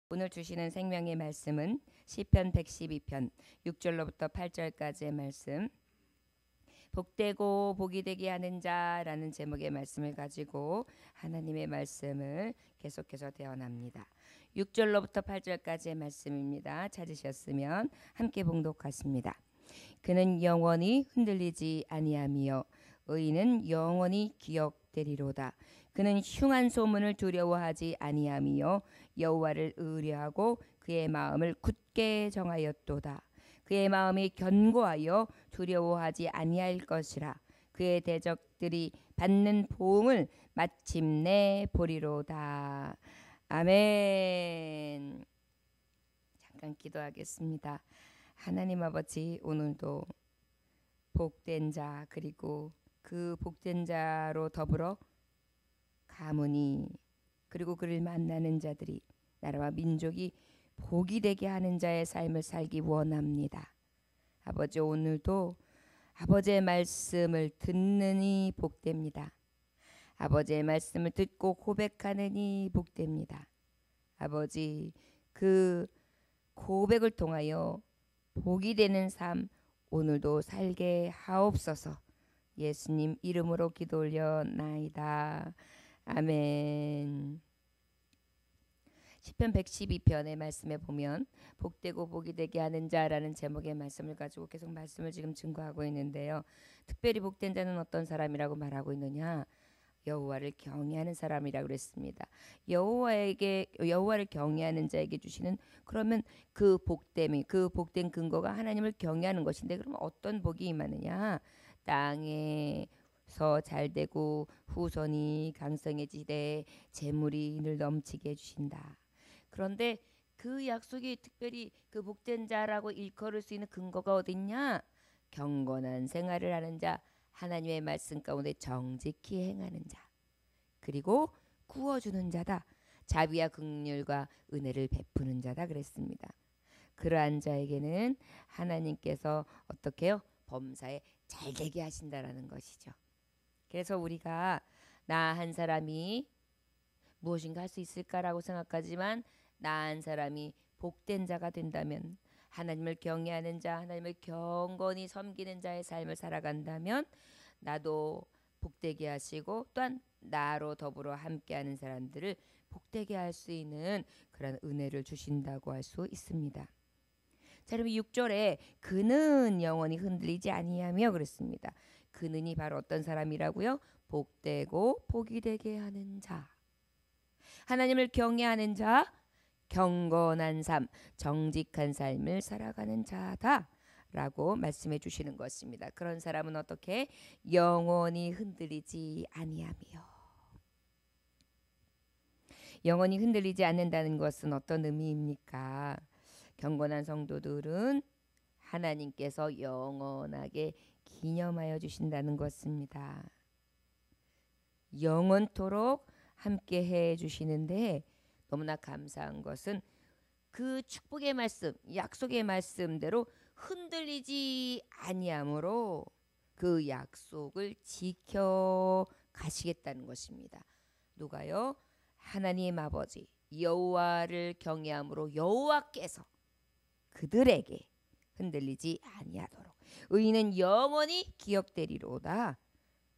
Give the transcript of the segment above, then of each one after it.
오늘 주시는 생명의 말씀은 시편 112편 6절로부터 8절까지의 말씀, 복되고 복이 되게 하는 자라는 제목의 말씀을 가지고 하나님의 말씀을 계속해서 대언합니다. 6절로부터 8절까지의 말씀입니다. 찾으셨으면 함께 봉독하십니다. 그는 영원히 흔들리지 아니하며 의인은 영원히 기억되리로다. 그는 흉한 소문을 두려워하지 아니하며 여호와를 의뢰하고 그의 마음을 굳게 정하였도다. 그의 마음이 견고하여 두려워하지 아니할 것이라. 그의 대적들이 받는 보응을 마침내 보리로다. 아멘. 잠깐 기도하겠습니다. 하나님 아버지, 오늘도 복된 자, 그리고 그 복된 자로 더불어 가문이, 그리고 그를 만나는 자들이, 나라와 민족이 복이 되게 하는 자의 삶을 살기 원합니다. 아버지, 오늘도 아버지의 말씀을 듣느니 복됩니다. 아버지의 말씀을 듣고 고백하느니 복됩니다. 아버지, 그 고백을 통하여 복이 되는 삶 오늘도 살게 하옵소서. 예수님 이름으로 기도 올려나이다. 아멘. 시편 112편의 말씀에 보면 복되고 복이 되게 하는 자라는 제목의 말씀을 가지고 계속 말씀을 지금 증거하고 있는데요. 특별히 복된 자는 어떤 사람이라고 말하고 있느냐? 여호와를 경외하는 사람이라고 그랬습니다. 여호와를 경외하는 자에게 주시는, 그러면 그 복됨이, 그 복된 근거가 하나님을 경외하는 것인데, 그러면 어떤 복이 임하느냐? 땅에서 잘되고 후손이 강성해지되 재물이 늘 넘치게 해주신다. 그런데 그 약속이 특별히 그 복된 자라고 일컬을 수 있는 근거가 어딨냐? 경건한 생활을 하는 자, 하나님의 말씀 가운데 정직히 행하는 자, 그리고 구워주는 자다. 자비와 긍휼과 은혜를 베푸는 자다 그랬습니다. 그러한 자에게는 하나님께서 어떻게 해요? 범사에 잘되게 하신다라는 것이죠. 그래서 우리가 나 한 사람이 무엇인가 할 수 있을까라고 생각하지만, 나 한 사람이 복된 자가 된다면, 하나님을 경외하는 자, 하나님을 경건히 섬기는 자의 삶을 살아간다면, 나도 복되게 하시고 또한 나로 더불어 함께하는 사람들을 복되게 할 수 있는 그런 은혜를 주신다고 할 수 있습니다. 자, 그럼 6절에 그는 영원히 흔들리지 아니하며 그랬습니다. 그는이 바로 어떤 사람이라고요? 복되고 복이 되게 하는 자, 하나님을 경외하는 자, 경건한 삶, 정직한 삶을 살아가는 자다 라고 말씀해 주시는 것입니다. 그런 사람은 어떻게? 영원히 흔들리지 아니하며. 영원히 흔들리지 않는다는 것은 어떤 의미입니까? 경건한 성도들은 하나님께서 영원하게 기념하여 주신다는 것입니다. 영원토록 함께 해 주시는데, 너무나 감사한 것은 그 축복의 말씀, 약속의 말씀대로 흔들리지 아니함으로 그 약속을 지켜 가시겠다는 것입니다. 누가요? 하나님 아버지 여호와를 경외함으로 여호와께서 그들에게 흔들리지 아니하도록 의인은 영원히 기억되리로다.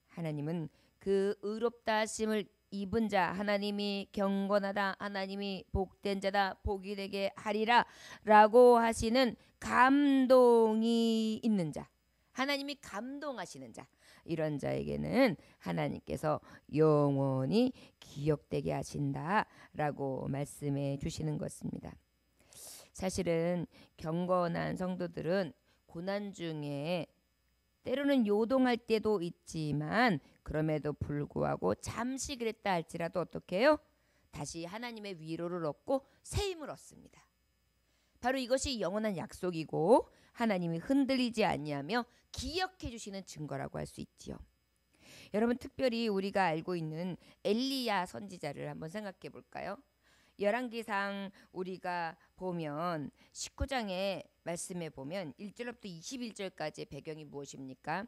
하나님은 그 의롭다 하심을 입은 자, 하나님이 경건하다, 하나님이 복된 자다, 복이 되게 하리라 라고 하시는 감동이 있는 자, 하나님이 감동하시는 자, 이런 자에게는 하나님께서 영원히 기억되게 하신다 라고 말씀해 주시는 것입니다. 사실은 경건한 성도들은 고난 중에 때로는 요동할 때도 있지만, 그럼에도 불구하고 잠시 그랬다 할지라도 어떻게 해요? 다시 하나님의 위로를 얻고 새 힘을 얻습니다. 바로 이것이 영원한 약속이고 하나님이 흔들리지 아니하며 기억해 주시는 증거라고 할 수 있지요. 여러분, 특별히 우리가 알고 있는 엘리야 선지자를 한번 생각해 볼까요? 열왕기상 우리가 보면 19장의 말씀에 보면 1절부터 21절까지의 배경이 무엇입니까?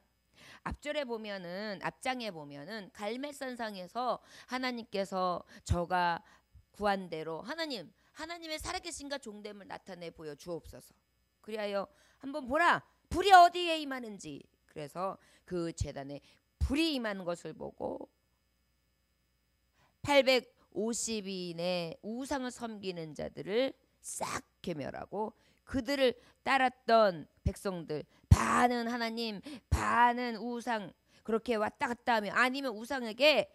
앞절에 보면은, 앞장에 보면은 갈멜산상에서 하나님께서 저가 구한 대로 하나님 하나님의 살아계신가 종됨을 나타내 보여 주옵소서. 그리하여 한번 보라, 불이 어디에 임하는지. 그래서 그 제단에 불이 임하는 것을 보고 850인의 우상을 섬기는 자들을 싹 괴멸하고 그들을 따랐던 백성들, 반은 하나님 반은 우상, 그렇게 왔다 갔다 하며 아니면 우상에게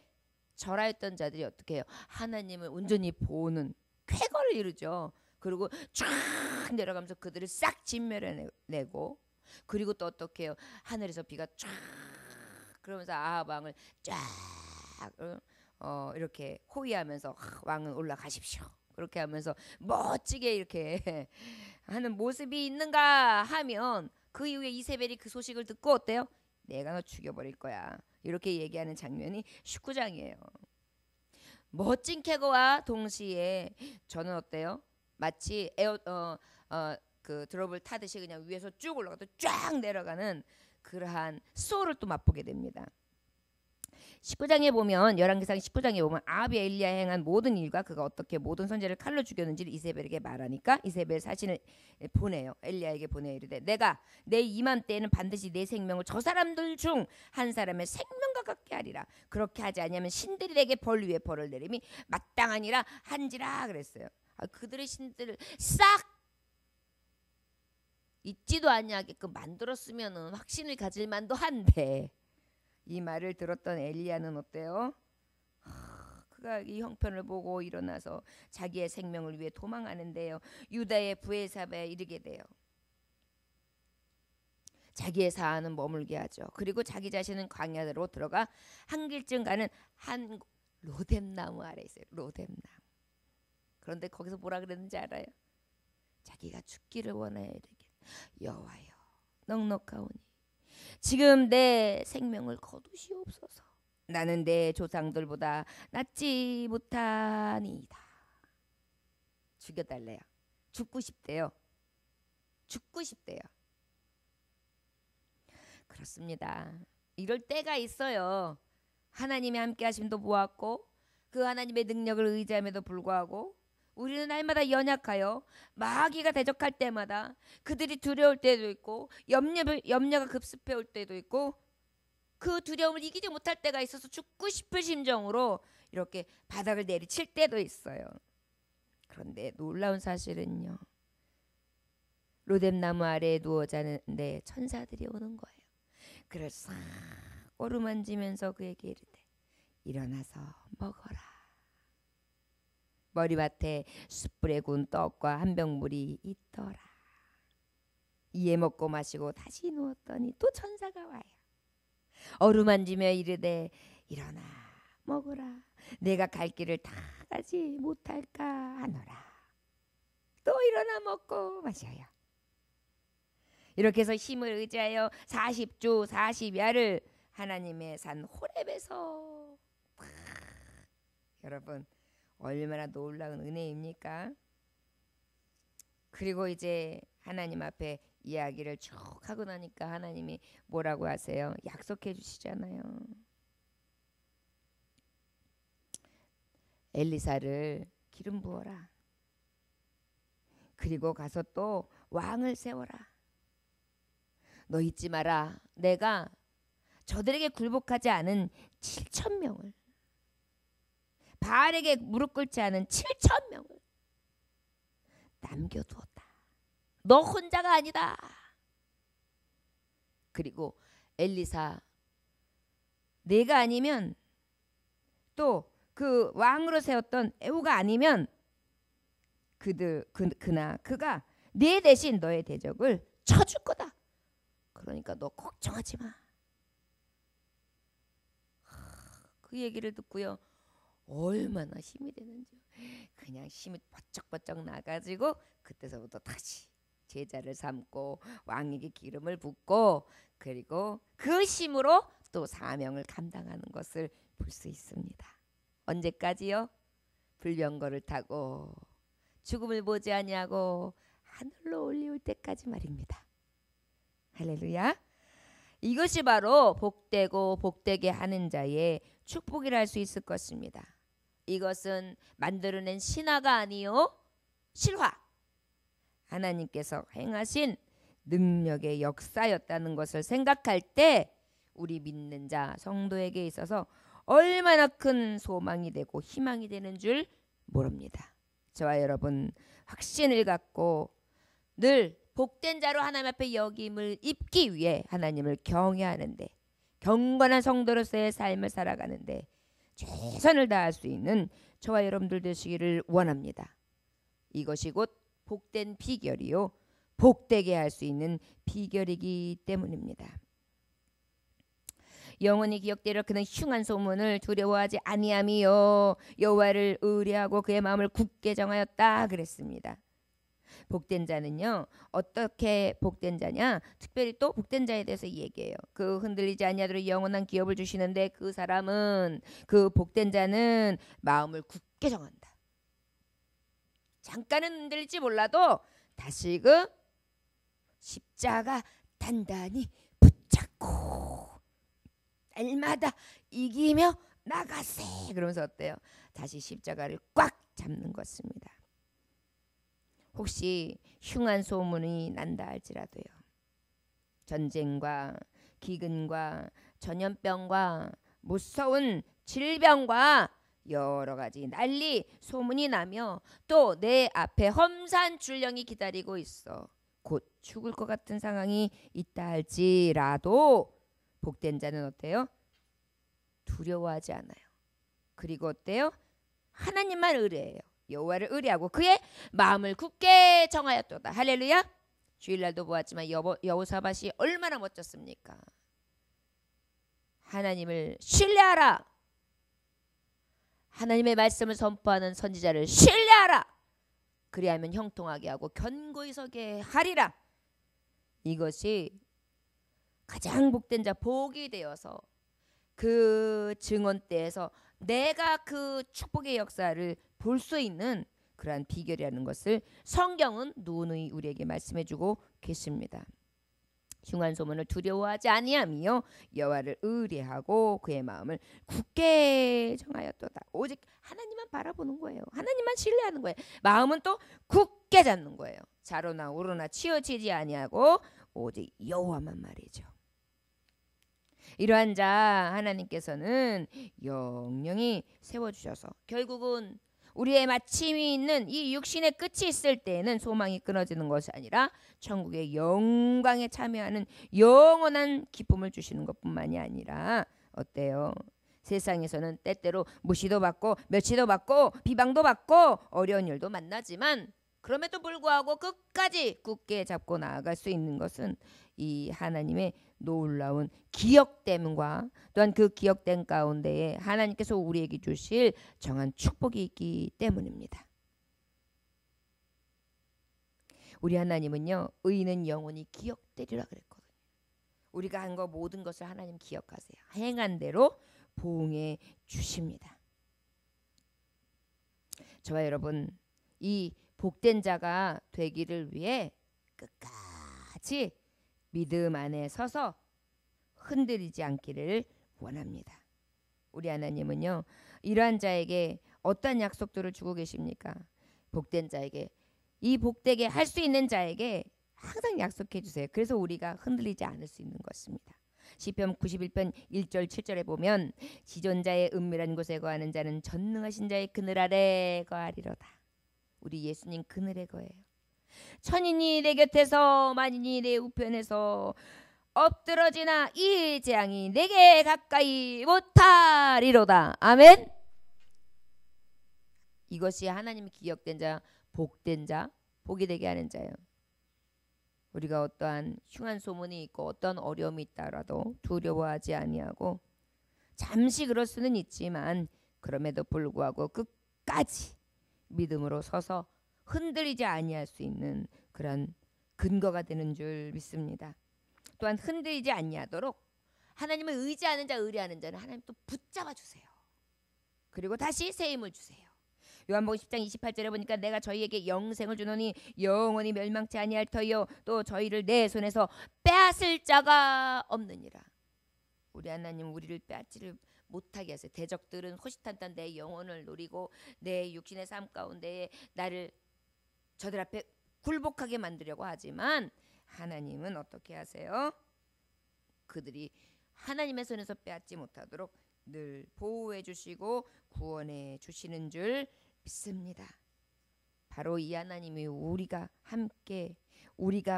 절하였던 자들이 어떻게 해요? 하나님을 온전히 보는 쾌거를 이루죠. 그리고 쫙 내려가면서 그들을 싹 진멸해내고, 그리고 또 어떻게 해요? 하늘에서 비가 쫙, 그러면서 아합 왕을 쫙 이렇게 호위하면서 왕은 올라가십시오. 그렇게 하면서 멋지게 이렇게 하는 모습이 있는가 하면, 그 이후에 이세벨이 그 소식을 듣고 어때요? 내가 너 죽여버릴 거야. 이렇게 얘기하는 장면이 19장이에요. 멋진 캐거와 동시에 저는 어때요? 마치 그 드롭을 타듯이 그냥 위에서 쭉 올라가도 쫙 내려가는 그러한 소울을 또 맛보게 됩니다. 19장에 보면, 열왕기상 19장에 보면 아합이 엘리야에 행한 모든 일과 그가 어떻게 모든 선지자를 칼로 죽였는지를 이세벨에게 말하니까 이세벨 사신을 보내요. 엘리야에게 보내요. 이르되 내가 내 이맘때에는 반드시 내 생명을 저 사람들 중 한 사람의 생명과 같게 하리라. 그렇게 하지 아니하면 신들이 내게 벌 위에 벌을 내림이 마땅하니라 한지라 그랬어요. 그들의 신들을 싹 있지도 아니하게끔 만들었으면은 확신을 가질 만도 한데, 이 말을 들었던 엘리야는 어때요? 그가 이 형편을 보고 일어나서 자기의 생명을 위해 도망하는데요, 유다의 브에사바에 이르게 돼요. 자기의 사안은 머물게 하죠. 그리고 자기 자신은 광야로 들어가 한 길쯤 가는 한 로뎀나무 아래 있어요. 로뎀나무. 그런데 거기서 뭐라 그랬는지 알아요? 자기가 죽기를 원하여 이르기를 여호와여 넉넉하오니 지금 내 생명을 거두시옵소서. 나는 내 조상들보다 낫지 못하니이다. 죽여달래요. 죽고 싶대요. 죽고 싶대요. 그렇습니다. 이럴 때가 있어요. 하나님의 함께 하심도 보았고 그 하나님의 능력을 의지함에도 불구하고 우리는 날마다 연약하여 마귀가 대적할 때마다 그들이 두려울 때도 있고 염려가 급습해 올 때도 있고 그 두려움을 이기지 못할 때가 있어서 죽고 싶은 심정으로 이렇게 바닥을 내리칠 때도 있어요. 그런데 놀라운 사실은요, 로뎀나무 아래에 누워 자는데 천사들이 오는 거예요. 그를 싹 오르만지면서 그에게 이르되 일어나서 먹어라. 머리밭에 숯불에 구운 떡과 한 병 물이 있더라. 이에 먹고 마시고 다시 누웠더니 또 천사가 와요. 어루만지며 이르되 일어나 먹으라. 내가 갈 길을 다 가지 못할까 하노라. 또 일어나 먹고 마셔요. 이렇게 해서 힘을 의지하여 40주 40야를 하나님의 산 호렙에서, 여러분 얼마나 놀라운 은혜입니까? 그리고 이제 하나님 앞에 이야기를 쭉 하고 나니까 하나님이 뭐라고 하세요? 약속해 주시잖아요. 엘리사를 기름 부어라. 그리고 가서 또 왕을 세워라. 너 잊지 마라. 내가 저들에게 굴복하지 않은 7,000명을, 바알에게 무릎 꿇지 않은 7,000명을 남겨두었다. 너 혼자가 아니다. 그리고 엘리사, 내가 아니면 또 그 왕으로 세웠던 에후가 아니면 그가 내 대신 너의 대적을 쳐줄 거다. 그러니까 너 걱정하지 마. 그 얘기를 듣고요, 얼마나 힘이 되는지, 그냥 힘이 버쩍버쩍 나가지고 그때서부터 다시 제자를 삼고 왕에게 기름을 붓고, 그리고 그 힘으로 또 사명을 감당하는 것을 볼 수 있습니다. 언제까지요? 불병거를 타고 죽음을 보지 아니하고 하늘로 올리울 때까지 말입니다. 할렐루야. 이것이 바로 복되고 복되게 하는 자의 축복이라 할 수 있을 것입니다. 이것은 만들어낸 신화가 아니요 실화, 하나님께서 행하신 능력의 역사였다는 것을 생각할 때 우리 믿는 자 성도에게 있어서 얼마나 큰 소망이 되고 희망이 되는 줄 모릅니다. 저와 여러분 확신을 갖고 늘 복된 자로 하나님 앞에 여김을 입기 위해 하나님을 경외하는데, 경건한 성도로서의 삶을 살아가는데 최선을 다할 수 있는 저와 여러분들 되시기를 원합니다. 이것이 곧 복된 비결이요, 복되게 할 수 있는 비결이기 때문입니다. 영원히 기억되려 그는 흉한 소문을 두려워하지 아니함이요 여호와를 의뢰하고 그의 마음을 굳게 정하였다 그랬습니다. 복된 자는요, 어떻게 복된 자냐? 특별히 또 복된 자에 대해서 얘기해요. 그 흔들리지 아니하도록 영원한 기업을 주시는데 그 사람은, 그 복된 자는 마음을 굳게 정한다. 잠깐은 흔들릴지 몰라도 다시금 십자가 단단히 붙잡고 날마다 이기며 나가세. 그러면서 어때요? 다시 십자가를 꽉 잡는 것입니다. 혹시 흉한 소문이 난다 할지라도요, 전쟁과 기근과 전염병과 무서운 질병과 여러 가지 난리 소문이 나며 또 내 앞에 험산 출령이 기다리고 있어 곧 죽을 것 같은 상황이 있다 할지라도 복된 자는 어때요? 두려워하지 않아요. 그리고 어때요? 하나님만 의뢰해요. 여호와를 의뢰하고 그의 마음을 굳게 정하였도다. 할렐루야. 주일날도 보았지만 여호사밧이 얼마나 멋졌습니까? 하나님을 신뢰하라. 하나님의 말씀을 선포하는 선지자를 신뢰하라. 그리하면 형통하게 하고 견고히 서게 하리라. 이것이 가장 복된 자, 복이 되어서 그 증언대에서 내가 그 축복의 역사를 볼 수 있는 그러한 비결이라는 것을 성경은 누누이 우리에게 말씀해주고 계십니다. 흉한 소문을 두려워하지 아니하며 여호와를 의뢰하고 그의 마음을 굳게 정하였도다. 오직 하나님만 바라보는 거예요. 하나님만 신뢰하는 거예요. 마음은 또 굳게 잡는 거예요. 좌로나 우로나 치우치지 아니하고 오직 여호와만 말이죠. 이러한 자 하나님께서는 영영히 세워주셔서 결국은 우리의 마침이 있는 이 육신의 끝이 있을 때에는 소망이 끊어지는 것이 아니라 천국의 영광에 참여하는 영원한 기쁨을 주시는 것뿐만이 아니라 어때요? 세상에서는 때때로 무시도 받고 멸시도 받고 비방도 받고 어려운 일도 만나지만 그럼에도 불구하고 끝까지 굳게 잡고 나아갈 수 있는 것은 이 하나님의 놀라운 기억됨과 또한 그 기억됨 가운데에 하나님께서 우리에게 주실 정한 축복이 있기 때문입니다. 우리 하나님은요, 의인은 영원히 기억되리라 그랬거든요. 우리가 한 거 모든 것을 하나님 기억하세요. 행한 대로 보응해 주십니다. 저와 여러분, 이 복된 자가 되기를 위해 끝까지 믿음 안에 서서 흔들리지 않기를 원합니다. 우리 하나님은요, 이러한 자에게 어떤 약속들을 주고 계십니까? 복된 자에게, 이 복되게 할 수 있는 자에게 항상 약속해 주세요. 그래서 우리가 흔들리지 않을 수 있는 것입니다. 시편 91편 1절 7절에 보면 지존자의 은밀한 곳에 거하는 자는 전능하신 자의 그늘 아래 거하리로다. 우리 예수님 그늘에 거해요. 천인이 내 곁에서 만인이 내 우편에서 엎드러지나 이 재앙이 내게 가까이 못하리로다. 아멘. 이것이 하나님이 기억된 자, 복된 자, 복이 되게 하는 자예요. 우리가 어떠한 흉한 소문이 있고 어떤 어려움이 있다라도 두려워하지 아니하고 잠시 그럴 수는 있지만 그럼에도 불구하고 끝까지 믿음으로 서서 흔들리지 아니할 수 있는 그런 근거가 되는 줄 믿습니다. 또한 흔들리지 아니하도록 하나님을 의지하는 자, 의뢰하는 자는 하나님 또 붙잡아 주세요. 그리고 다시 새 힘을 주세요. 요한복음 10장 28절에 보니까 내가 저희에게 영생을 주노니 영원히 멸망치 아니할 터이요 또 저희를 내 손에서 빼앗을 자가 없느니라. 우리 하나님 우리를 빼앗지를 못하게 하세요. 대적들은 호시탄탄 내 영혼을 노리고 내 육신의 삶 가운데에 나를 저들 앞에 굴복하게 만들려고 하지만 하나님은 어떻게 하세요? 그들이 하나님의 손에서 빼앗지 못하도록 늘 보호해 주시고 구원해 주시는 줄 믿습니다. 바로 이 하나님이 우리가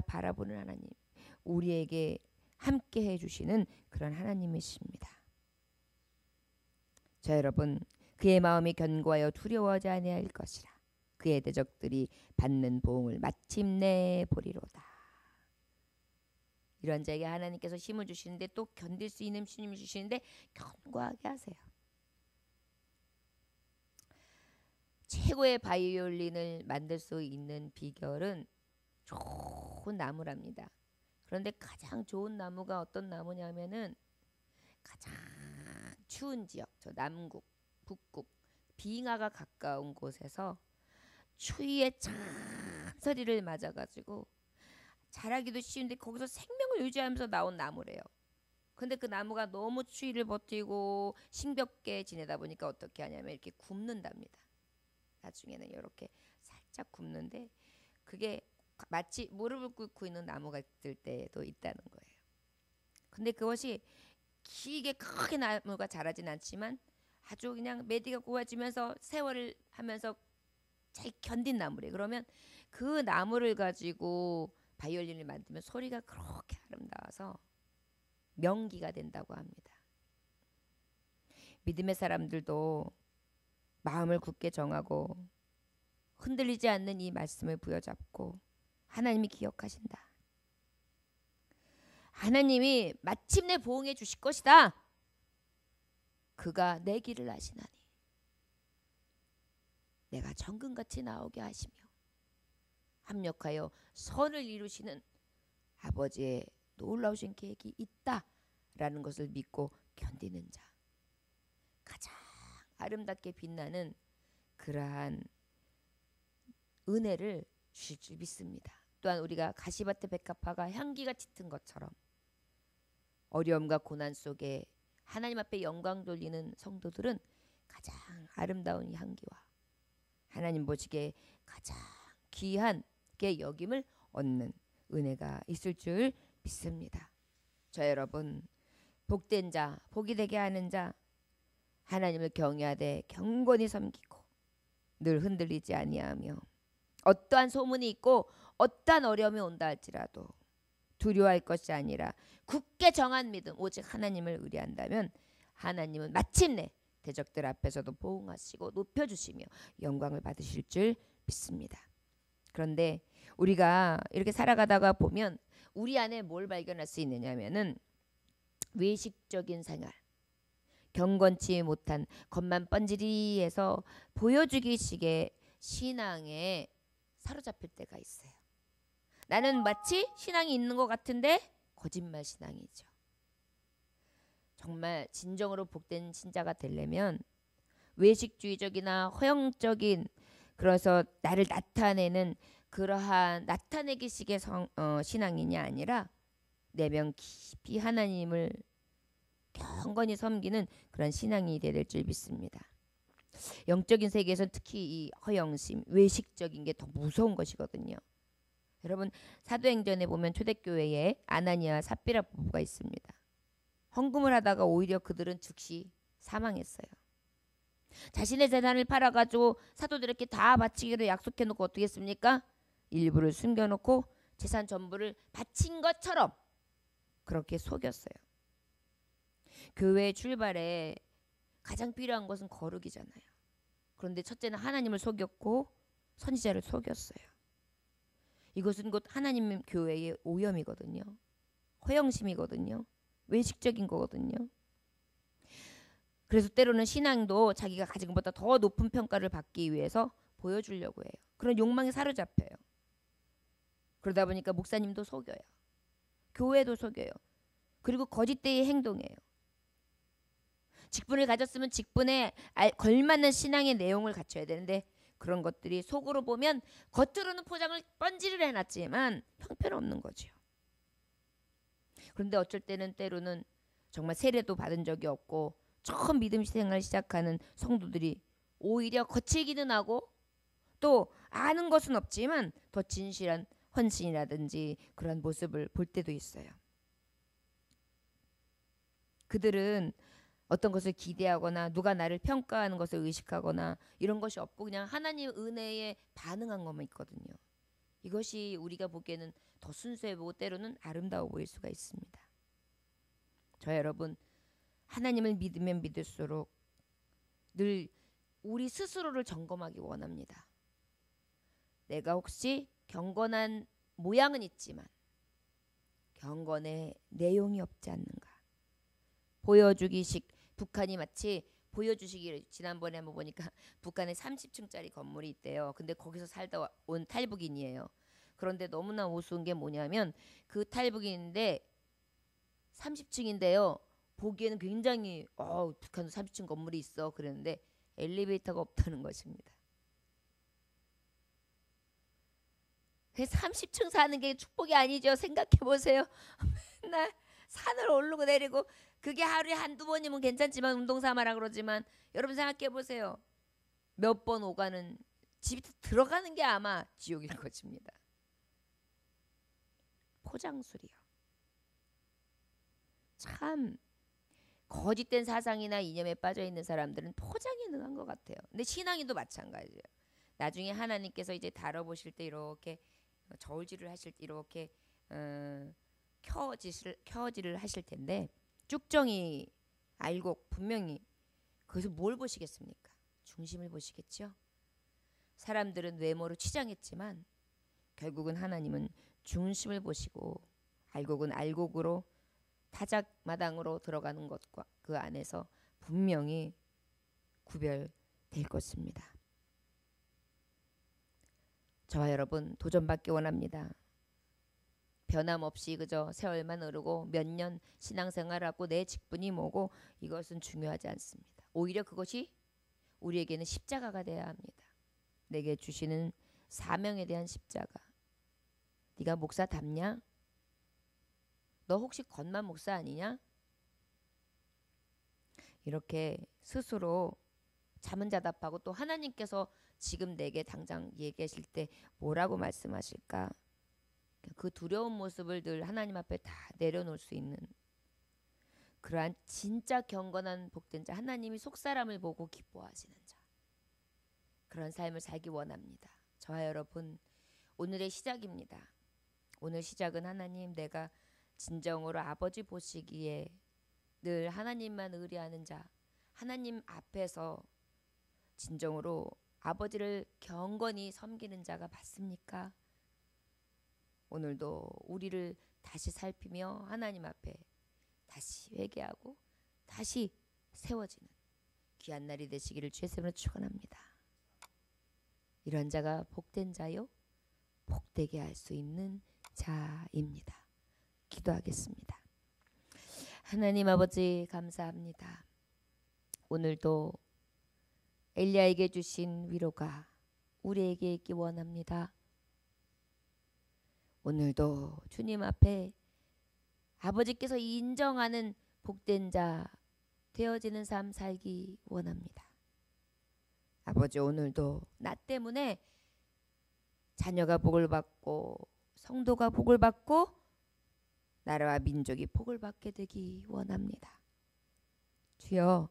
바라보는 하나님, 우리에게 함께 해주시는 그런 하나님이십니다. 자, 여러분, 그의 마음이 견고하여 두려워하지 아니할 것이라. 그의 대적들이 받는 보응을 마침내 보리로다. 이런 자에게 하나님께서 힘을 주시는데 또 견딜 수 있는 힘을 주시는데 견고하게 하세요. 최고의 바이올린을 만들 수 있는 비결은 좋은 나무랍니다. 그런데 가장 좋은 나무가 어떤 나무냐면은 가장 추운 지역, 저 남국, 북국, 빙하가 가까운 곳에서 추위에 찬서리를 맞아가지고 자라기도 쉬운데 거기서 생명을 유지하면서 나온 나무래요. 근데 그 나무가 너무 추위를 버티고 싱겁게 지내다 보니까 어떻게 하냐면 이렇게 굽는답니다. 나중에는 이렇게 살짝 굽는데 그게 마치 무릎을 꿇고 있는 나무가 있을 때도 있다는 거예요. 근데 그것이 길게 크게 나무가 자라진 않지만 아주 그냥 매디가 고와지면서 세월을 하면서 잘 견딘 나무래. 그러면 그 나무를 가지고 바이올린을 만들면 소리가 그렇게 아름다워서 명기가 된다고 합니다. 믿음의 사람들도 마음을 굳게 정하고 흔들리지 않는 이 말씀을 부여잡고 하나님이 기억하신다. 하나님이 마침내 보응해 주실 것이다. 그가 내 길을 아시나니 내가 정금같이 나오게 하시며 합력하여 선을 이루시는 아버지의 놀라우신 계획이 있다라는 것을 믿고 견디는 자, 가장 아름답게 빛나는 그러한 은혜를 주실 줄 믿습니다. 또한 우리가 가시밭의 백합화가 향기가 짙은 것처럼 어려움과 고난 속에 하나님 앞에 영광 돌리는 성도들은 가장 아름다운 향기와 하나님 보시기에 가장 귀하게 여김을 얻는 은혜가 있을 줄 믿습니다. 저 여러분, 복된 자, 복이 되게 하는 자, 하나님을 경외하되 경건히 섬기고 늘 흔들리지 아니하며 어떠한 소문이 있고 어떠한 어려움이 온다 할지라도 두려워할 것이 아니라 굳게 정한 믿음 오직 하나님을 의뢰한다면 하나님은 마침내 대적들 앞에서도 보응하시고 높여주시며 영광을 받으실 줄 믿습니다. 그런데 우리가 이렇게 살아가다가 보면 우리 안에 뭘 발견할 수 있느냐면은 외식적인 생활, 경건치 못한 겉만 번지르해서 보여주기식의 신앙에 사로잡힐 때가 있어요. 나는 마치 신앙이 있는 것 같은데 거짓말 신앙이죠. 정말 진정으로 복된 신자가 되려면 외식주의적이나 허영적인 그래서 나를 나타내는 그러한 나타내기식의 신앙이냐 아니라 내면 깊이 하나님을 경건히 섬기는 그런 신앙이 되야 될 줄 믿습니다. 영적인 세계에서는 특히 이 허영심, 외식적인 게 더 무서운 것이거든요. 여러분 사도행전에 보면 초대교회에 아나니아와 삽비라 부부가 있습니다. 헌금을 하다가 오히려 그들은 즉시 사망했어요. 자신의 재산을 팔아가지고 사도들에게 다 바치기로 약속해놓고 어떻게 했습니까? 일부를 숨겨놓고 재산 전부를 바친 것처럼 그렇게 속였어요. 교회의 출발에 가장 필요한 것은 거룩이잖아요. 그런데 첫째는 하나님을 속였고 선지자를 속였어요. 이것은 곧 하나님 교회의 오염이거든요. 허영심이거든요. 외식적인 거거든요. 그래서 때로는 신앙도 자기가 가진 것보다 더 높은 평가를 받기 위해서 보여주려고 해요. 그런 욕망에 사로잡혀요. 그러다 보니까 목사님도 속여요. 교회도 속여요. 그리고 거짓되이 행동해요. 직분을 가졌으면 직분에 걸맞는 신앙의 내용을 갖춰야 되는데 그런 것들이 속으로 보면 겉으로는 포장을 번지를 해놨지만 형편없는 거죠. 그런데 어쩔 때는 때로는 정말 세례도 받은 적이 없고 처음 믿음 생활을 시작하는 성도들이 오히려 거칠기는 하고 또 아는 것은 없지만 더 진실한 헌신이라든지 그런 모습을 볼 때도 있어요. 그들은 어떤 것을 기대하거나 누가 나를 평가하는 것을 의식하거나 이런 것이 없고 그냥 하나님의 은혜에 반응한 것만 있거든요. 이것이 우리가 보기에는 더 순수해 보고 때로는 아름다워 보일 수가 있습니다. 저 여러분, 하나님을 믿으면 믿을수록 늘 우리 스스로를 점검하기 원합니다. 내가 혹시 경건한 모양은 있지만 경건의 내용이 없지 않는가. 보여주기식, 북한이 마치 보여주시기를 지난번에 한번 보니까 북한에 30층짜리 건물이 있대요. 근데 거기서 살다 온 탈북인이에요. 그런데 너무나 우스운 게 뭐냐면 그 탈북인인데 30층인데요. 보기에는 굉장히 북한도 30층 건물이 있어 그랬는데 엘리베이터가 없다는 것입니다. 30층 사는 게 축복이 아니죠. 생각해 보세요. 맨날 산을 오르고 내리고 그게 하루에 한두 번이면 괜찮지만 운동삼아라 그러지만 여러분 생각해 보세요. 몇 번 오가는 집이 들어가는 게 아마 지옥일 것입니다. 포장술이요. 참 거짓된 사상이나 이념에 빠져 있는 사람들은 포장에 능한 것 같아요. 근데 신앙인도 마찬가지예요. 나중에 하나님께서 이제 다뤄보실 때 이렇게 저울질을 하실 때 이렇게 켜지를 하실 텐데 쭉정이 알고 분명히 거기서 뭘 보시겠습니까? 중심을 보시겠죠. 사람들은 외모로 치장했지만 결국은 하나님은 중심을 보시고 알곡은 알곡으로 타작마당으로 들어가는 것과 그 안에서 분명히 구별될 것입니다. 저와 여러분 도전받기 원합니다. 변함없이 그저 세월만 흐르고 몇 년 신앙생활하고 내 직분이 뭐고 이것은 중요하지 않습니다. 오히려 그것이 우리에게는 십자가가 되어야 합니다. 내게 주시는 사명에 대한 십자가. 네가 목사답냐? 너 혹시 건만 목사 아니냐? 이렇게 스스로 자문자답하고 또 하나님께서 지금 내게 당장 얘기하실 때 뭐라고 말씀하실까? 그 두려운 모습을 늘 하나님 앞에 다 내려놓을 수 있는 그러한 진짜 경건한 복된 자, 하나님이 속사람을 보고 기뻐하시는 자, 그런 삶을 살기 원합니다. 저와 여러분, 오늘의 시작입니다. 오늘 시작은 하나님, 내가 진정으로 아버지 보시기에 늘 하나님만 의뢰하는 자, 하나님 앞에서 진정으로 아버지를 경건히 섬기는 자가 맞습니까? 오늘도 우리를 다시 살피며 하나님 앞에 다시 회개하고 다시 세워지는 귀한 날이 되시기를 주의 이름으로 축원합니다. 이런 자가 복된 자요, 복되게 할 수 있는 자입니다. 기도하겠습니다. 하나님 아버지 감사합니다. 오늘도 엘리야에게 주신 위로가 우리에게 있기 원합니다. 오늘도 주님 앞에 아버지께서 인정하는 복된 자 되어지는 삶 살기 원합니다. 아버지, 오늘도 나 때문에 자녀가 복을 받고 성도가 복을 받고 나라와 민족이 복을 받게 되기 원합니다. 주여,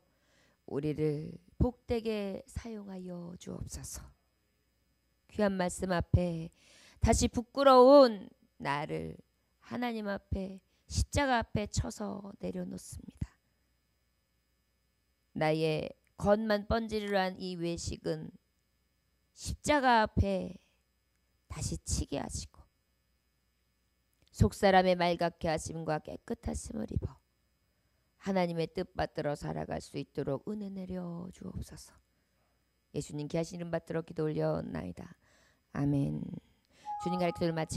우리를 복되게 사용하여 주옵소서. 귀한 말씀 앞에 다시 부끄러운 나를 하나님 앞에 십자가 앞에 쳐서 내려놓습니다. 나의 겉만 번지르르한 이 외식은 십자가 앞에 다시 치게 하시고 속사람의 맑게 하심과 깨끗하심을 입어 하나님의 뜻받들어 살아갈 수 있도록 은혜 내려 주옵소서. 예수님 귀하신 이름 받들어 기도 올려나이다. 아멘. 주님 가르쳐 기도를 마치